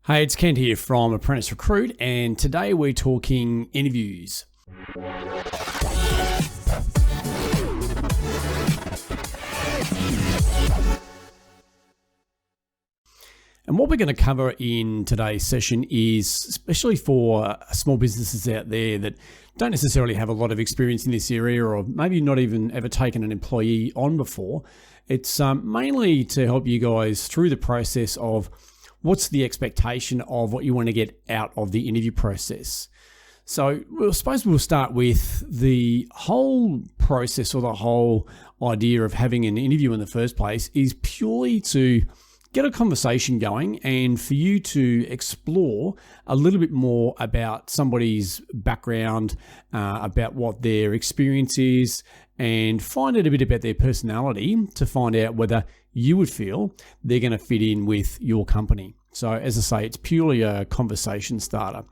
Hey, it's Kent here from Apprentice Recruit, and today we're talking interviews. And what we're going to cover in today's session is, especially for small businesses out there that don't necessarily have a lot of experience in this area, or maybe not even ever taken an employee on before, it's mainly to help you guys through the process of what's the expectation of what you want to get out of the interview process. So I suppose we'll start with the whole process, or the whole idea of having an interview in the first place is purely to get a conversation going and for you to explore a little bit more about somebody's background, about what their experience is, and find out a bit about their personality to find out whether you would feel they're going to fit in with your company. So as I say, it's purely a conversation starter.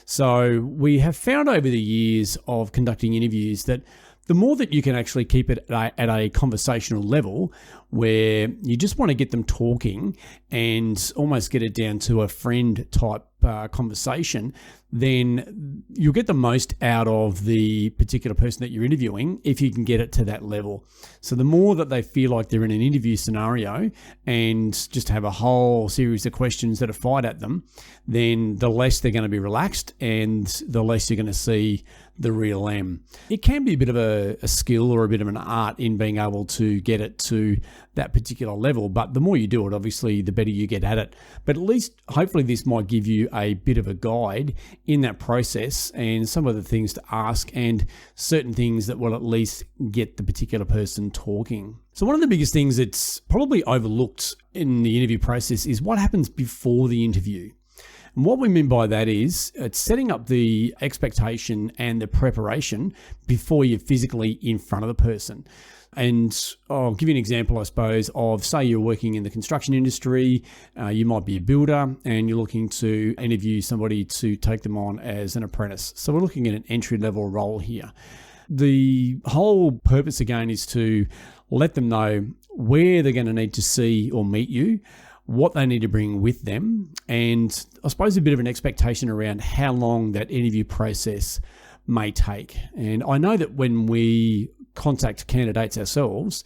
So we have found over the years of conducting interviews that the more that you can actually keep it at a conversational level where you just want to get them talking and almost get it down to a friend type conversation, then you'll get the most out of the particular person that you're interviewing if you can get it to that level. So the more that they feel like they're in an interview scenario and just have a whole series of questions that are fired at them, then the less they're going to be relaxed and the less you're going to see the real them. It can be a bit of a skill or a bit of an art in being able to get it to that particular level, but the more you do it, obviously, the better you get at it. But at least, hopefully, this might give you a bit of a guide in that process and some of the things to ask and certain things that will at least get the particular person talking. So one of the biggest things that's probably overlooked in the interview process is what happens before the interview. And what we mean by that is it's setting up the expectation and the preparation before you're physically in front of the person. And I'll give you an example, I suppose, of say you're working in the construction industry, you might be a builder and you're looking to interview somebody to take them on as an apprentice. So we're looking at an entry-level role here. The whole purpose, again, is to let them know where they're going to need to see or meet you, what they need to bring with them, and I suppose a bit of an expectation around how long that interview process may take. And I know that when we contact candidates ourselves,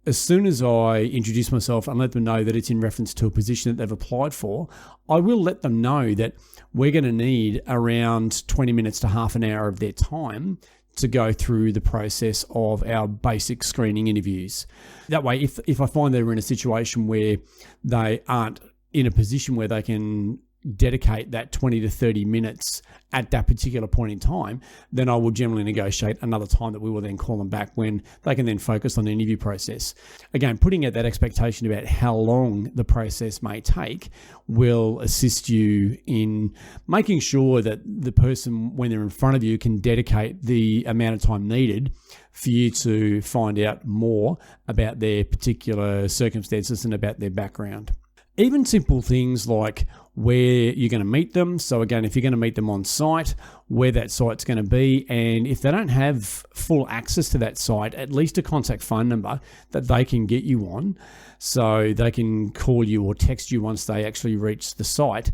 as soon as I introduce myself and let them know that it's in reference to a position that they've applied for, I will let them know that we're going to need around 20 minutes to half an hour of their time to go through the process of our basic screening interviews. That way, if I find they're in a situation where they aren't in a position where they can dedicate that 20 to 30 minutes at that particular point in time, then I will generally negotiate another time that we will then call them back when they can then focus on the interview process. Again, putting out that expectation about how long the process may take will assist you in making sure that the person, when they're in front of you, can dedicate the amount of time needed for you to find out more about their particular circumstances and about their background. Even simple things like where you're going to meet them. So again, if you're going to meet them on site, where that site's going to be. And if they don't have full access to that site, at least a contact phone number that they can get you on. So they can call you or text you once they actually reach the site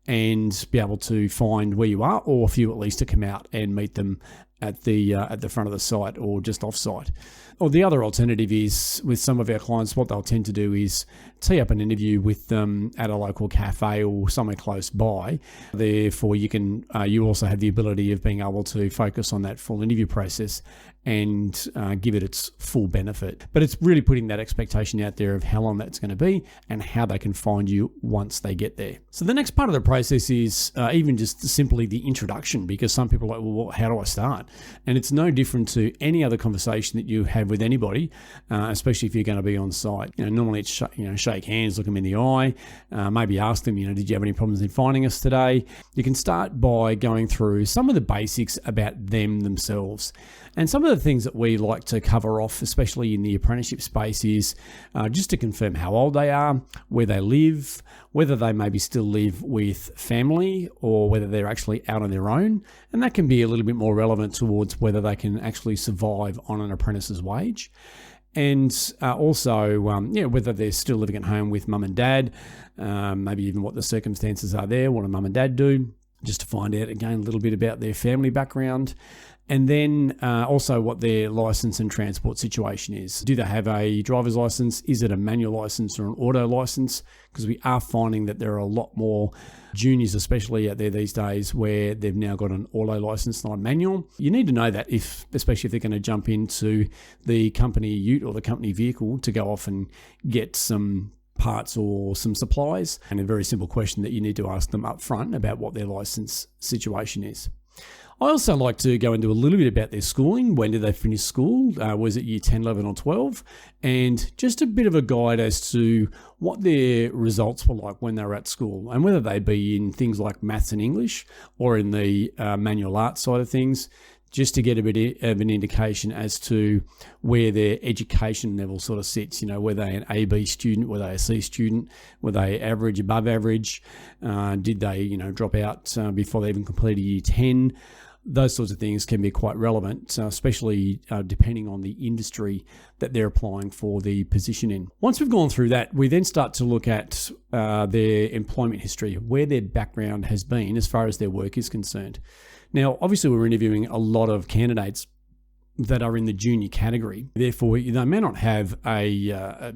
and be able to find where you are, or for you at least to come out and meet them at the front of the site or just off site. Or the other alternative is with some of our clients, what they'll tend to do is tee up an interview with them at a local cafe or somewhere close by. Therefore, you also have the ability of being able to focus on that full interview process and give it its full benefit. But it's really putting that expectation out there of how long that's going to be and how they can find you once they get there. So the next part of the process is even just simply the introduction, because some people are like, well, how do I start? And it's no different to any other conversation that you have with anybody, especially if you're going to be on site. Normally it's shake hands, look them in the eye, maybe ask them, did you have any problems in finding us today? You can start by going through some of the basics about them themselves. And some of the things that we like to cover off, especially in the apprenticeship space, is just to confirm how old they are, where they live, whether they maybe still live with family or whether they're actually out on their own. And that can be a little bit more relevant towards whether they can actually survive on an apprentice's wage. And also, whether they're still living at home with mum and dad, maybe even what the circumstances are there, what do mum and dad do, just to find out, again, a little bit about their family background. And then also what their license and transport situation is. Do they have a driver's license? Is it a manual license or an auto license? Because we are finding that there are a lot more juniors, especially out there these days, where they've now got an auto license, not a manual. You need to know that, especially if they're going to jump into the company ute or the company vehicle to go off and get some parts or some supplies. And a very simple question that you need to ask them up front about what their license situation is. I also like to go into a little bit about their schooling. When did they finish school? Was it year 10, 11 or 12? And just a bit of a guide as to what their results were like when they were at school, and whether they be in things like maths and English or in the manual arts side of things, just to get a bit of an indication as to where their education level sort of sits. Were they an A, B student? Were they a C student? Were they average, above average? Did they, drop out before they even completed year 10? Those sorts of things can be quite relevant, especially depending on the industry that they're applying for the position in. Once we've gone through that, we then start to look at their employment history, where their background has been as far as their work is concerned. Now, obviously, we're interviewing a lot of candidates that are in the junior category. Therefore, they may not have a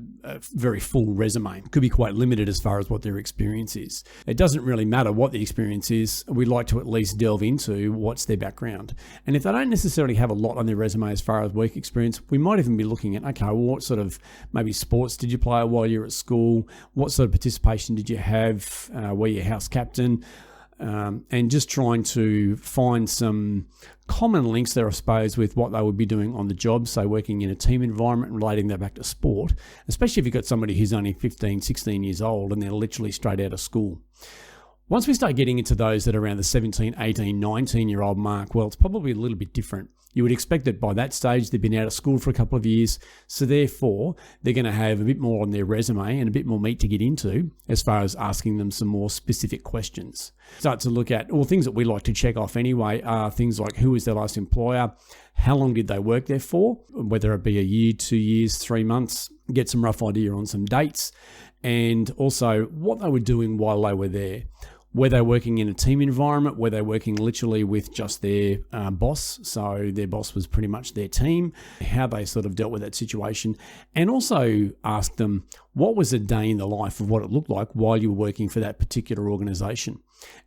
very full resume. It could be quite limited as far as what their experience is. It doesn't really matter what the experience is. We'd like to at least delve into what's their background. And if they don't necessarily have a lot on their resume as far as work experience, we might even be looking at, okay, well, what sort of maybe sports did you play while you were at school? What sort of participation did you have? Were you house captain? And just trying to find some common links there, I suppose, with what they would be doing on the job. So working in a team environment, relating that back to sport, especially if you've got somebody who's only 15, 16 years old and they're literally straight out of school. Once we start getting into those that are around the 17, 18, 19-year-old mark, well, it's probably a little bit different. You would expect that by that stage, they've been out of school for a couple of years. So therefore, they're going to have a bit more on their resume and a bit more meat to get into as far as asking them some more specific questions. Start to look at, things that we like to check off anyway are things like, who was their last employer? How long did they work there for? Whether it be a year, 2 years, 3 months, get some rough idea on some dates. And also what they were doing while they were there. Were they working in a team environment? Were they working literally with just their boss? So their boss was pretty much their team, how they sort of dealt with that situation. And also ask them, what was a day in the life of what it looked like while you were working for that particular organization?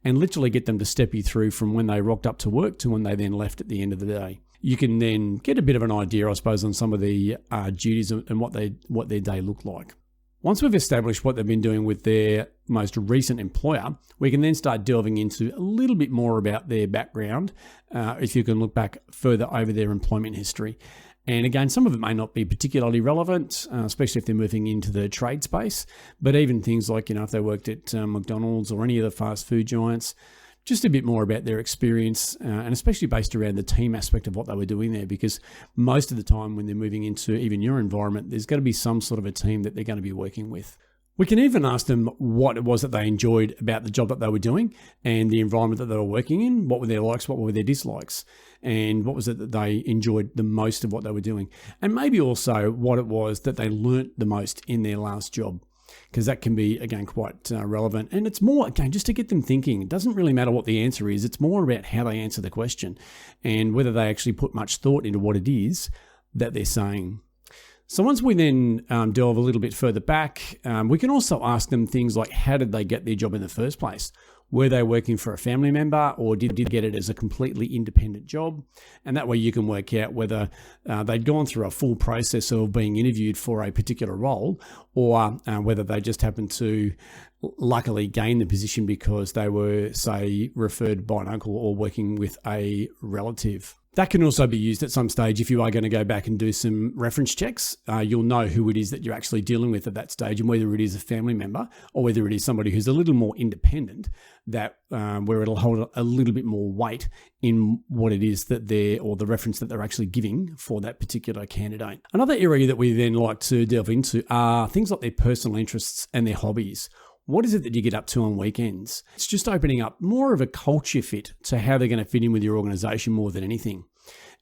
And literally get them to step you through from when they rocked up to work to when they then left at the end of the day. You can then get a bit of an idea, I suppose, on some of the duties and what their day looked like. Once we've established what they've been doing with their most recent employer, we can then start delving into a little bit more about their background, if you can look back further over their employment history. And again, some of it may not be particularly relevant, especially if they're moving into the trade space, but even things like, if they worked at McDonald's or any of the fast food giants, just a bit more about their experience, and especially based around the team aspect of what they were doing there, because most of the time when they're moving into even your environment, there's got to be some sort of a team that they're going to be working with. We can even ask them what it was that they enjoyed about the job that they were doing and the environment that they were working in. What were their likes? What were their dislikes? And what was it that they enjoyed the most of what they were doing? And maybe also what it was that they learnt the most in their last job, because that can be, again, quite relevant. And it's more, again, just to get them thinking. It doesn't really matter what the answer is. It's more about how they answer the question and whether they actually put much thought into what it is that they're saying. So once we then delve a little bit further back, we can also ask them things like, how did they get their job in the first place? Were they working for a family member, or did they get it as a completely independent job? And that way you can work out whether they'd gone through a full process of being interviewed for a particular role, or whether they just happened to luckily gain the position because they were, say, referred by an uncle or working with a relative. That can also be used at some stage if you are going to go back and do some reference checks. You'll know who it is that you're actually dealing with at that stage, and whether it is a family member or whether it is somebody who's a little more independent, that where it'll hold a little bit more weight in what it is that or the reference that they're actually giving for that particular candidate. Another area that we then like to delve into are things like their personal interests and their hobbies. What is it that you get up to on weekends? It's just opening up more of a culture fit to how they're going to fit in with your organization more than anything.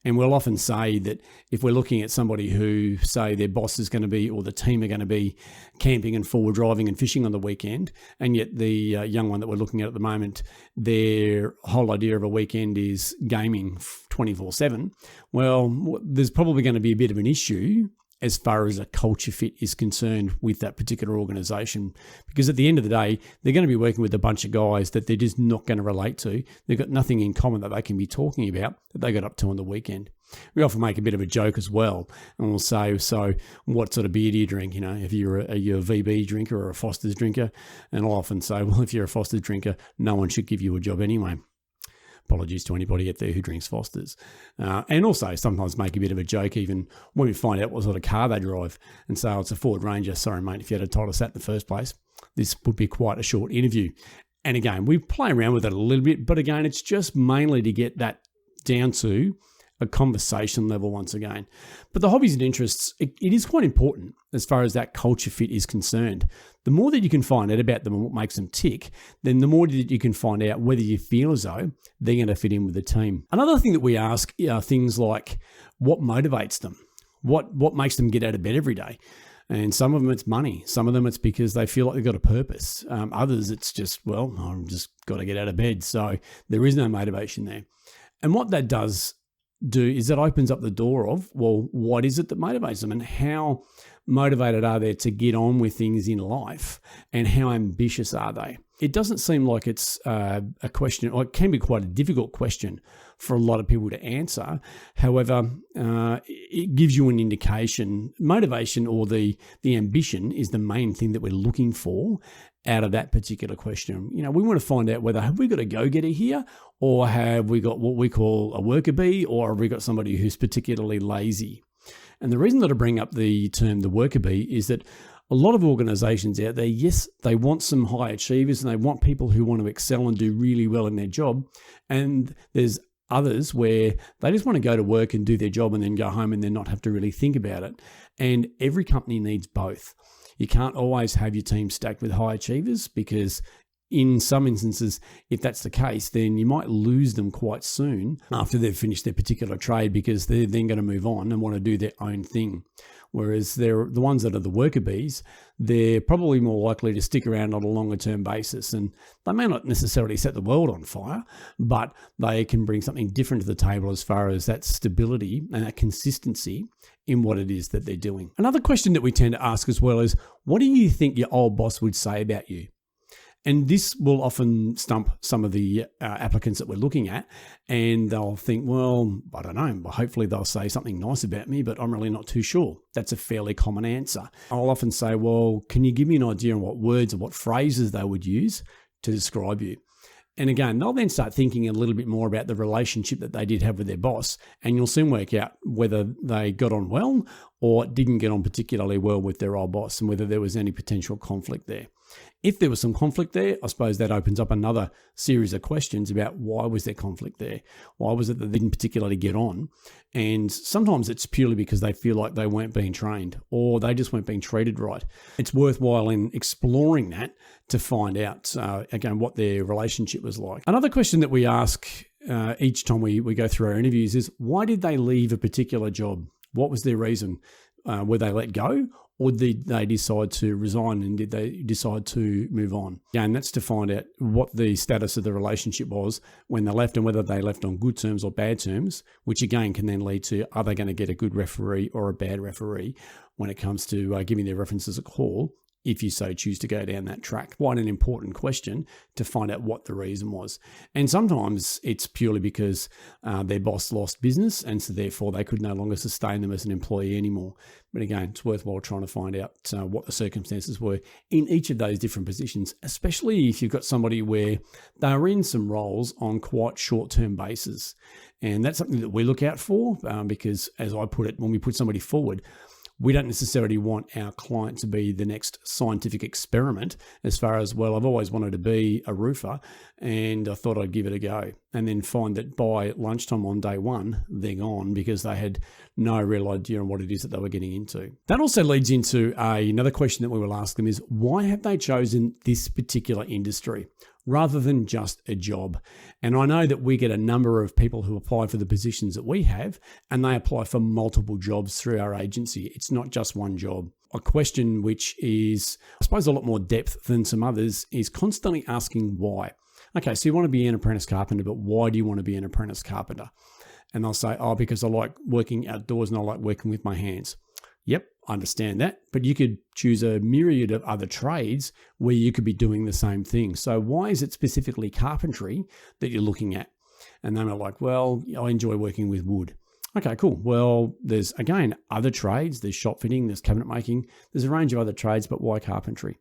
And we'll often say that if we're looking at somebody who, say, their boss is going to be, or the team are going to be camping and forward driving and fishing on the weekend, and yet the young one that we're looking at the moment, their whole idea of a weekend is gaming 24/7, well, there's probably going to be a bit of an issue as far as a culture fit is concerned with that particular organisation. Because at the end of the day, they're going to be working with a bunch of guys that they're just not going to relate to. They've got nothing in common that they can be talking about that they got up to on the weekend. We often make a bit of a joke as well, and we'll say, so what sort of beer do you drink? If you're a VB drinker or a Foster's drinker? And I'll often say, well, if you're a Foster's drinker, no one should give you a job anyway. Apologies to anybody out there who drinks Foster's. And also sometimes make a bit of a joke even when we find out what sort of car they drive and say, oh, it's a Ford Ranger. Sorry, mate, if you had told us that in the first place, this would be quite a short interview. And again, we play around with it a little bit, but again, it's just mainly to get that down to a conversation level once again. But the hobbies and interests, it is quite important as far as that culture fit is concerned. The more that you can find out about them and what makes them tick, then the more that you can find out whether you feel as though they're going to fit in with the team. Another thing that we ask are things like what motivates them, what makes them get out of bed every day. And some of them it's money. Some of them it's because they feel like they've got a purpose. Others it's just, well, I've just got to get out of bed. So there is no motivation there. And what that does do is that opens up the door of, well, what is it that motivates them and how motivated are they to get on with things in life and how ambitious are they? It doesn't seem like it's a question, or it can be quite a difficult question for a lot of people to answer. However, it gives you an indication. Motivation or the ambition is the main thing that we're looking for out of that particular question. We want to find out whether have we got a go-getter here, or have we got what we call a worker bee, or have we got somebody who's particularly lazy? And the reason that I bring up the term the worker bee is that a lot of organizations out there, yes, they want some high achievers and they want people who want to excel and do really well in their job. And there's others where they just want to go to work and do their job and then go home and then not have to really think about it. And every company needs both. You can't always have your team stacked with high achievers, because in some instances, if that's the case, then you might lose them quite soon after they've finished their particular trade, because they're then going to move on and want to do their own thing. Whereas they're the ones that are the worker bees, they're probably more likely to stick around on a longer term basis. And they may not necessarily set the world on fire, but they can bring something different to the table as far as that stability and that consistency in what it is that they're doing. Another question that we tend to ask as well is, what do you think your old boss would say about you? And this will often stump some of the applicants that we're looking at, and they'll think, well, I don't know, but hopefully they'll say something nice about me, but I'm really not too sure. That's a fairly common answer. I'll often say, well, can you give me an idea on what words or what phrases they would use to describe you? And again, they'll then start thinking a little bit more about the relationship that they did have with their boss, and you'll soon work out whether they got on well or didn't get on particularly well with their old boss, and whether there was any potential conflict there. If there was some conflict there, I suppose that opens up another series of questions about why was there conflict there? Why was it that they didn't particularly get on? And sometimes it's purely because they feel like they weren't being trained, or they just weren't being treated right. It's worthwhile in exploring that to find out, again, what their relationship was like. Another question that we ask each time we go through our interviews is, why did they leave a particular job? What was their reason? Were they let go? Or did they decide to resign, and did they decide to move on? Again, that's to find out what the status of the relationship was when they left, and whether they left on good terms or bad terms, which again can then lead to, are they going to get a good referee or a bad referee when it comes to giving their references a call, if you so choose to go down that track. Quite an important question to find out what the reason was. And sometimes it's purely because their boss lost business, and so therefore they could no longer sustain them as an employee anymore. But again, it's worthwhile trying to find out what the circumstances were in each of those different positions, especially if you've got somebody where they're in some roles on quite short-term basis. And that's something that we look out for because, as I put it, when we put somebody forward, we don't necessarily want our client to be the next scientific experiment as far as, well, I've always wanted to be a roofer and I thought I'd give it a go, and then find that by lunchtime on day one, they're gone because they had no real idea on what it is that they were getting into. That also leads into another question that we will ask them is, why have they chosen this particular industry? rather than just a job. And I know that we get a number of people who apply for the positions that we have, and they apply for multiple jobs through our agency. It's not just one job. A question which is, I suppose, a lot more depth than some others is constantly asking why. Okay, so you want to be an apprentice carpenter, but why do you want to be an apprentice carpenter? And they'll say, oh, because I like working outdoors and I like working with my hands. Yep, I understand that. But you could choose a myriad of other trades where you could be doing the same thing. So why is it specifically carpentry that you're looking at? And then they're like, well, I enjoy working with wood. Okay, cool. Well, there's, again, other trades. There's shop fitting, there's cabinet making. There's a range of other trades, but why carpentry?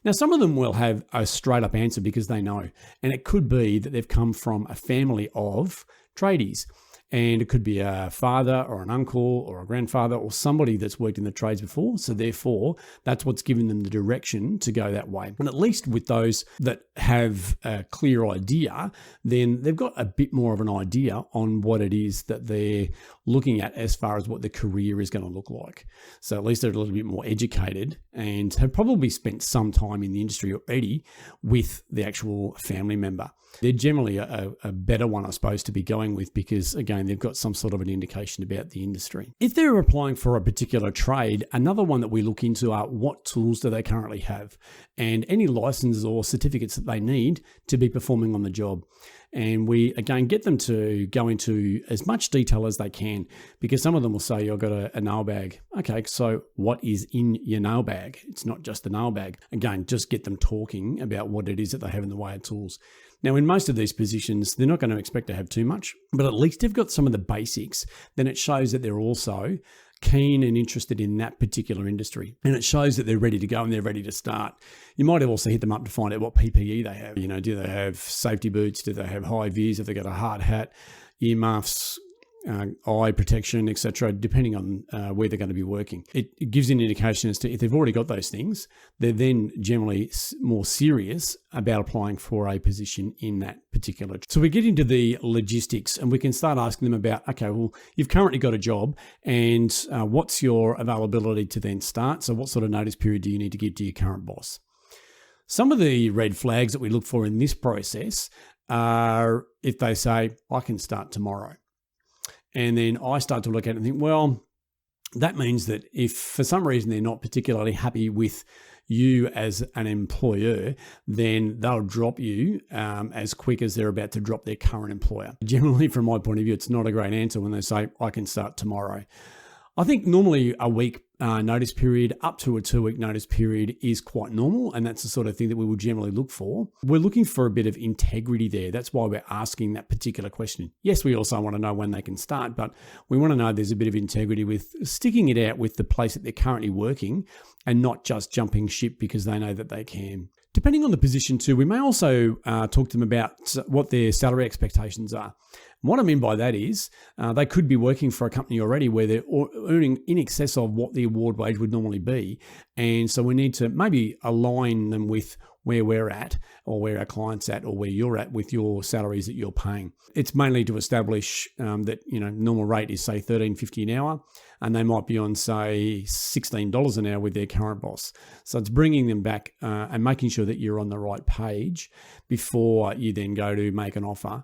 Now, some of them will have a straight up answer because they know. And it could be that they've come from a family of tradies. And it could be a father or an uncle or a grandfather or somebody that's worked in the trades before. So therefore, that's what's given them the direction to go that way. And at least with those that have a clear idea, then they've got a bit more of an idea on what it is that they're looking at as far as what the career is going to look like. So at least they're a little bit more educated and have probably spent some time in the industry already with the actual family member. They're generally a better one, I suppose, to be going with because, again, they've got some sort of an indication about the industry. If they're applying for a particular trade, another one that we look into are what tools do they currently have and any licenses or certificates that they need to be performing on the job. And we, again, get them to go into as much detail as they can because some of them will say, I've got a nail bag. Okay, so what is in your nail bag? It's not just a nail bag. Again, just get them talking about what it is that they have in the way of tools. Now, in most of these positions, they're not going to expect to have too much, but at least they've got some of the basics. Then it shows that they're also keen and interested in that particular industry. And it shows that they're ready to go and they're ready to start. You might have also hit them up to find out what PPE they have. You know, do they have safety boots? Do they have high vis? Have they got a hard hat, earmuffs, eye protection, etc., depending on where they're going to be working. It gives an indication as to if they've already got those things, they're then generally more serious about applying for a position in that particular. So we get into the logistics and we can start asking them about, okay, well, you've currently got a job and what's your availability to then start? So what sort of notice period do you need to give to your current boss? Some of the red flags that we look for in this process are if they say, I can start tomorrow. And then I start to look at it and think, well, that means that if for some reason they're not particularly happy with you as an employer, then they'll drop you as quick as they're about to drop their current employer. Generally, from my point of view, it's not a great answer when they say, I can start tomorrow. I think normally a week notice period up to a 2-week notice period is quite normal, and that's the sort of thing that we would generally look for. We're looking for a bit of integrity there. That's why we're asking that particular question. Yes, we also want to know when they can start, but we want to know there's a bit of integrity with sticking it out with the place that they're currently working and not just jumping ship because they know that they can. Depending on the position too, we may also talk to them about what their salary expectations are. And what I mean by that is they could be working for a company already where they're earning in excess of what the award wage would normally be. And so we need to maybe align them with where we're at or where our client's at or where you're at with your salaries that you're paying. It's mainly to establish that, normal rate is say $13.50 an hour and they might be on say $16 an hour with their current boss. So it's bringing them back and making sure that you're on the right page before you then go to make an offer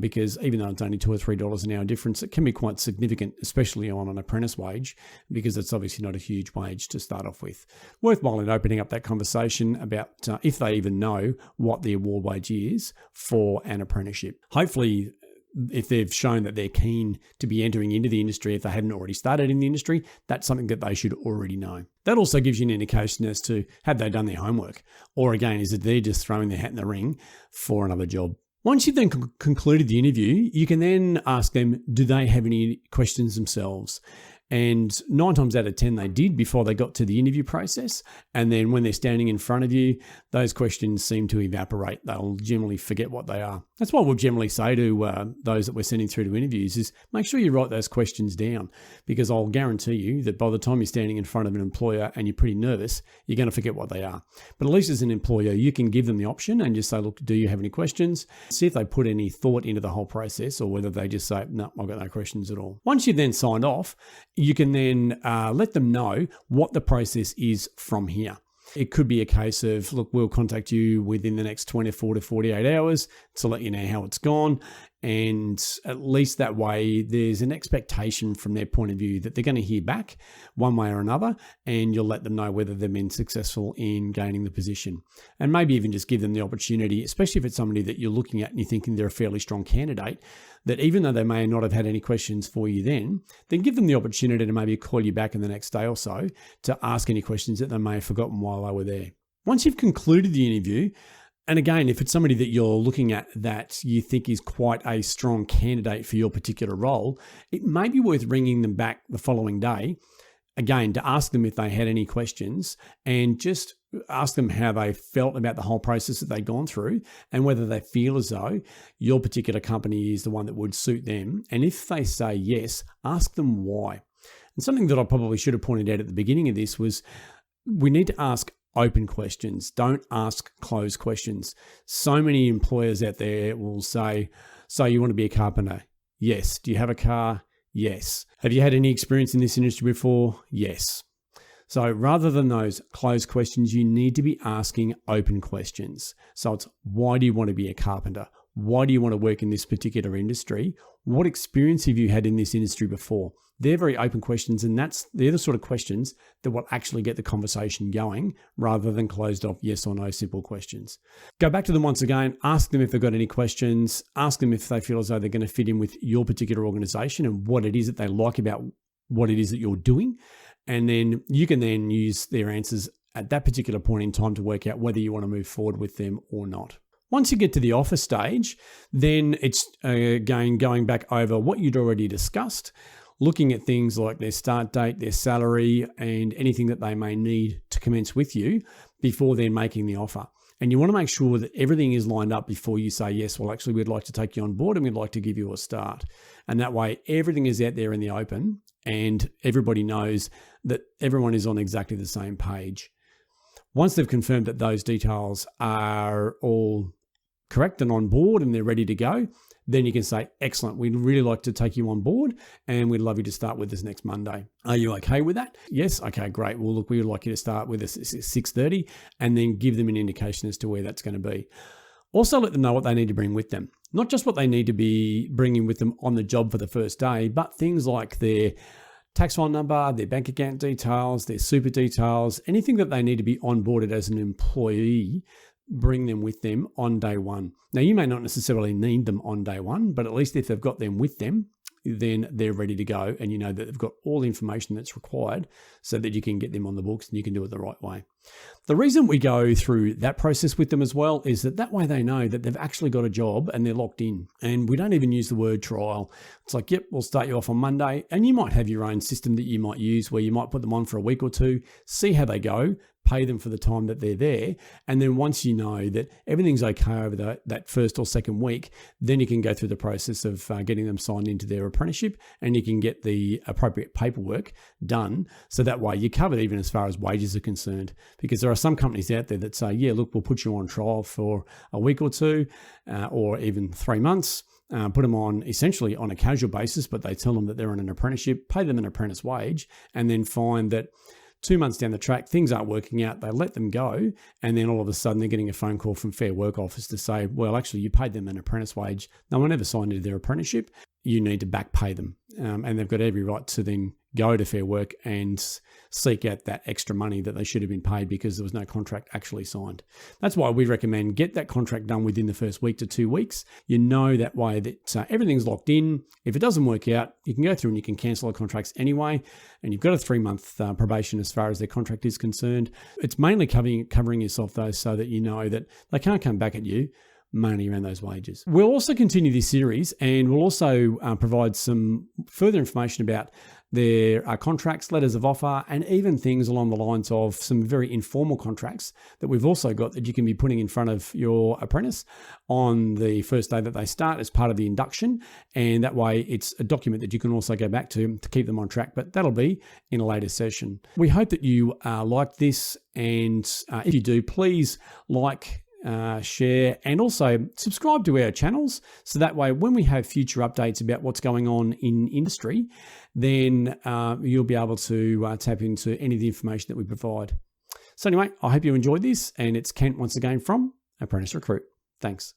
because even though it's only $2 or $3 an hour difference, it can be quite significant, especially on an apprentice wage because it's obviously not a huge wage to start off with. Worthwhile in opening up that conversation about if they even know what the award wage is for an apprenticeship. Hopefully, if they've shown that they're keen to be entering into the industry, if they hadn't already started in the industry, that's something that they should already know. That also gives you an indication as to have they done their homework? Or again, is it they're just throwing their hat in the ring for another job? Once you've then concluded the interview, you can then ask them, do they have any questions themselves? And 9 times out of 10, they did before they got to the interview process. And then when they're standing in front of you, those questions seem to evaporate. They'll generally forget what they are. That's what we'll generally say to those that we're sending through to interviews is make sure you write those questions down because I'll guarantee you that by the time you're standing in front of an employer and you're pretty nervous, you're going to forget what they are. But at least as an employer, you can give them the option and just say, look, do you have any questions? See if they put any thought into the whole process or whether they just say, no, I've got no questions at all. Once you've then signed off, you can then let them know what the process is from here. It could be a case of, look, we'll contact you within the next 24 to 48 hours to let you know how it's gone. And at least that way, there's an expectation from their point of view that they're going to hear back one way or another, and you'll let them know whether they've been successful in gaining the position. And maybe even just give them the opportunity, especially if it's somebody that you're looking at and you're thinking they're a fairly strong candidate, that even though they may not have had any questions for you then give them the opportunity to maybe call you back in the next day or so to ask any questions that they may have forgotten while they were there. Once you've concluded the interview, and again, if it's somebody that you're looking at that you think is quite a strong candidate for your particular role, it may be worth ringing them back the following day, again, to ask them if they had any questions and just ask them how they felt about the whole process that they'd gone through and whether they feel as though your particular company is the one that would suit them. And if they say yes, ask them why. And something that I probably should have pointed out at the beginning of this was we need to ask open questions. Don't ask closed questions. So many employers out there will say, so you want to be a carpenter? Yes. Do you have a car? Yes. Have you had any experience in this industry before? Yes. So rather than those closed questions, you need to be asking open questions. So it's, why do you want to be a carpenter? Why do you want to work in this particular industry? What experience have you had in this industry before? They're very open questions, and they're the sort of questions that will actually get the conversation going rather than closed off yes or no simple questions. Go back to them once again, ask them if they've got any questions, ask them if they feel as though they're going to fit in with your particular organization and what it is that they like about what it is that you're doing. And then you can then use their answers at that particular point in time to work out whether you want to move forward with them or not. Once you get to the offer stage, then it's again going back over what you'd already discussed, looking at things like their start date, their salary, and anything that they may need to commence with you before then making the offer. And you want to make sure that everything is lined up before you say, yes, well, actually, we'd like to take you on board and we'd like to give you a start. And that way, everything is out there in the open and everybody knows that everyone is on exactly the same page. Once they've confirmed that those details are all correct and on board and they're ready to go, then you can say, excellent, we'd really like to take you on board and we'd love you to start with us next Monday. Are you okay with that? Yes? Okay, great. Well, look, we would like you to start with us at 6:30 and then give them an indication as to where that's going to be. Also let them know what they need to bring with them. Not just what they need to be bringing with them on the job for the first day, but things like their tax file number, their bank account details, their super details, anything that they need to be onboarded as an employee, bring them with them on day one. Now, you may not necessarily need them on day one, but at least if they've got them with them, then they're ready to go and you know that they've got all the information that's required so that you can get them on the books and you can do it the right way. The reason we go through that process with them as well is that way they know that they've actually got a job and they're locked in. And we don't even use the word trial. It's like, yep, we'll start you off on Monday. And you might have your own system that you might use where you might put them on for a week or two, see how they go, pay them for the time that they're there. And then once you know that everything's okay over that first or second week, then you can go through the process of getting them signed into their apprenticeship and you can get the appropriate paperwork done. So that way you're covered even as far as wages are concerned. Because there are some companies out there that say, yeah, look, we'll put you on trial for a week or two or even 3 months. Put them on essentially on a casual basis, but they tell them that they're in an apprenticeship, pay them an apprentice wage, and then find that 2 months down the track, things aren't working out. They let them go. And then all of a sudden they're getting a phone call from Fair Work Office to say, well, actually you paid them an apprentice wage. No one ever signed into their apprenticeship. You need to back pay them. And they've got every right to then go to Fair Work and seek out that extra money that they should have been paid because there was no contract actually signed. That's why we recommend get that contract done within the first week to 2 weeks. You know that way that everything's locked in. If it doesn't work out, you can go through and you can cancel the contracts anyway. And you've got a 3-month probation as far as their contract is concerned. It's mainly covering yourself though so that you know that they can't come back at you mainly around those wages. We'll also continue this series and we'll also provide some further information about their contracts, letters of offer, and even things along the lines of some very informal contracts that we've also got that you can be putting in front of your apprentice on the first day that they start as part of the induction. And that way it's a document that you can also go back to keep them on track, but that'll be in a later session. We hope that you like this, and if you do, please share, and also subscribe to our channels. So that way, when we have future updates about what's going on in industry, then you'll be able to tap into any of the information that we provide. So anyway, I hope you enjoyed this, and it's Kent once again from Apprentice Recruit. Thanks.